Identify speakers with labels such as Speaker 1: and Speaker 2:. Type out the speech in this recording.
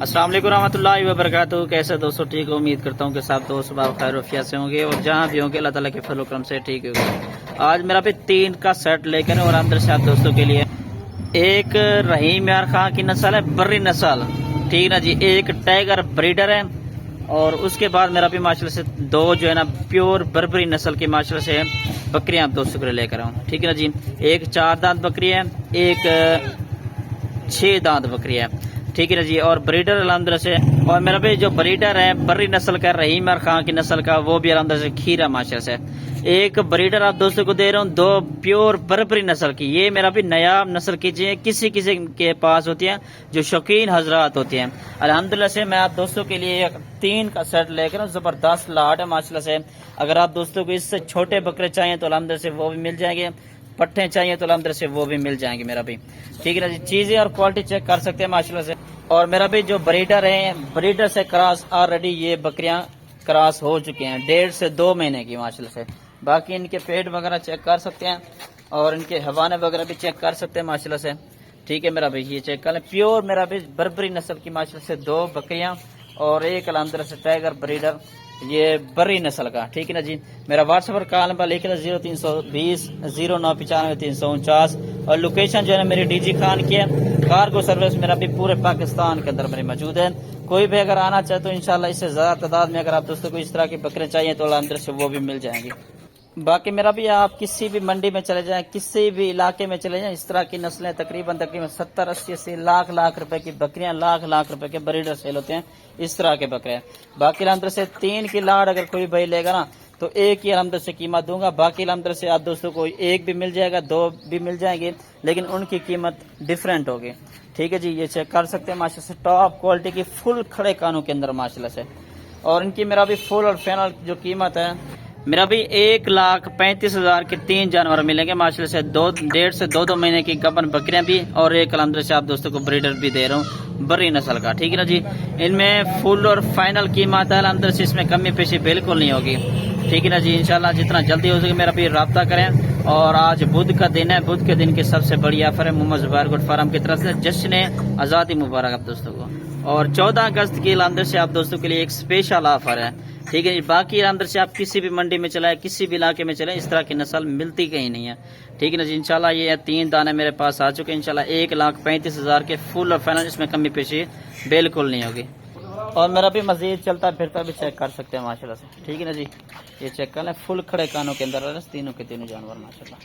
Speaker 1: अस्सलाम वालेकुम रहमतुल्लाहि व बरकातहू। कैसे दोस्तों, ठीक हो? उम्मीद करता हूँ कि सब दोस्त बाब खैर वफियत से होंगे और जहाँ भी होंगे अल्लाह ताला के फजल करम से ठीक होंगे। आज मेरा भी 3 का सेट लेकर और अंदर से आप दोस्तों के लिए एक रहीम यार खां की नस्ल है, बर्री नस्ल, ठीक ना जी। एक टाइगर ब्रीडर है और उसके बाद मेरा भी माशाल्लाह से 2 जो है ना प्योर बर्बरी नस्ल की माशाल्लाह से बकरियां आप दोस्तों के लिए लेकर आऊँ, ठीक है ना जी। एक 4 दांत बकरी है, एक 6 दांत बकरी है, ठीक है ना जी। और ब्रीडर अलहमदुलिल्लाह से, और मेरा भी जो ब्रीडर है बर्री नस्ल का रहीम यार खां की नस्ल का, वो भी अलहमदुलिल्लाह से खीरा माशाल्लाह से। एक ब्रीडर आप दोस्तों को दे रहा हूँ 2 प्योर बर्बरी नस्ल की। ये मेरा भी नया नस्ल की चीजें किसी किसी के पास होती हैं जो शौकीन हजरात होते हैं। अल्हम्दुलिल्लाह से मैं आप दोस्तों के लिए 3 का सेट लेकर जबरदस्त लाट है माशाल्लाह से। अगर आप दोस्तों को इससे छोटे बकरे चाहिए तो अल्हम्दुलिल्लाह से वो भी मिल जाएंगे, पट्टे चाहिए तो अल्हम्दुलिल्लाह से वो भी मिल जाएंगे मेरा भी, ठीक है ना जी। चीजें और क्वालिटी चेक कर सकते हैं माशाल्लाह से। और मेरा भी जो ब्रीडर है, ब्रीडर से क्रॉस ऑलरेडी ये बकरियां क्रॉस हो चुके हैं 1.5 से 2 महीने की माशाल्लाह से। बाकी इनके पेट वगैरह चेक कर सकते हैं और इनके हवाने वगैरह भी चेक कर सकते हैं माशाल्लाह से, ठीक है मेरा भाई। ये चेक कर लें, प्योर मेरा भी बर्बरी नस्ल की माशाल्लाह से 2 बकरियां और एक अल्हम्दुलिल्लाह से टाइगर ब्रीडर, ये बर्री नस्ल का, ठीक है ना जी। मेरा व्हाट्सएप पर कॉल नंबर लिख लें 0320 0995 349 और लोकेशन जो है मेरी डीजी खान की है। कार्गो सर्विस मेरा भी पूरे पाकिस्तान के अंदर मेरी मौजूद है। कोई भी अगर आना चाहे तो इंशाल्लाह इससे ज्यादा तादाद में अगर आप दोस्तों को इस तरह की बकरे चाहिए तो अंदर से वो भी मिल जाएंगे। बाकी मेरा भी आप किसी भी मंडी में चले जाएं, किसी भी इलाके में चले जाएं, इस तरह की नस्लें तकरीबन 70, 80 लाख रुपए की बकरियां, लाख रुपए के ब्रीडर सेल होते हैं इस तरह के बकरे। बाकी अंदर से 3 की लाड़ अगर कोई भाई लेगा ना तो एक ही अलहमद से कीमत दूंगा। बाकी अलहमद से आप दोस्तों को एक भी मिल जाएगा, 2 भी मिल जाएंगे, लेकिन उनकी कीमत डिफरेंट होगी, ठीक है जी। ये चेक कर सकते हैं माशाल्लाह से, टॉप क्वालिटी की फुल खड़े कानों के अंदर माशाल्लाह से। और इनकी मेरा भी फुल और फाइनल जो कीमत है मेरा भी 1,35,000 के 3 जानवर मिलेंगे माशाल्लाह से। 1.5 से 2 महीने की गबन बकरियां भी और एक अल्हम्दुलिल्लाह से आप दोस्तों को ब्रीडर भी दे रहा हूँ बर्री नस्ल का, ठीक है ना जी। इनमें फुल और फाइनल कीमत है अल्हम्दुलिल्लाह से, इसमें कमी पेशी बिल्कुल नहीं होगी, ठीक है ना जी। इंशाल्लाह जितना जल्दी हो सके मेरा भी रब्ता करें। और आज बुध का दिन है, बुध के दिन की सबसे बड़ी ऑफर है मोहम्मद जुबैर गुड फार्म की तरफ से, जश्न आज़ादी मुबारक आप दोस्तों को। और 14 अगस्त की अंदर से आप दोस्तों के लिए एक स्पेशल ऑफर है, ठीक है। बाकी अंदर से आप किसी भी मंडी में चलाए, किसी भी इलाके में चलाए, इस तरह की नस्ल मिलती कहीं नहीं है, ठीक है ना जी। इंशाल्लाह ये 3 दाने मेरे पास आ चुके हैं इंशाल्लाह। 1,35,000 के फुल और फाइनल, इसमें कमी पेशी बिल्कुल नहीं होगी। और मेरा भी मजीद चलता फिरता भी चेक कर सकते हैं माशाल्लाह से, ठीक है ना जी। ये चेक कर लें, फुल खड़े कानों के अंदर तीनों के तीनों जानवर माशाल्लाह।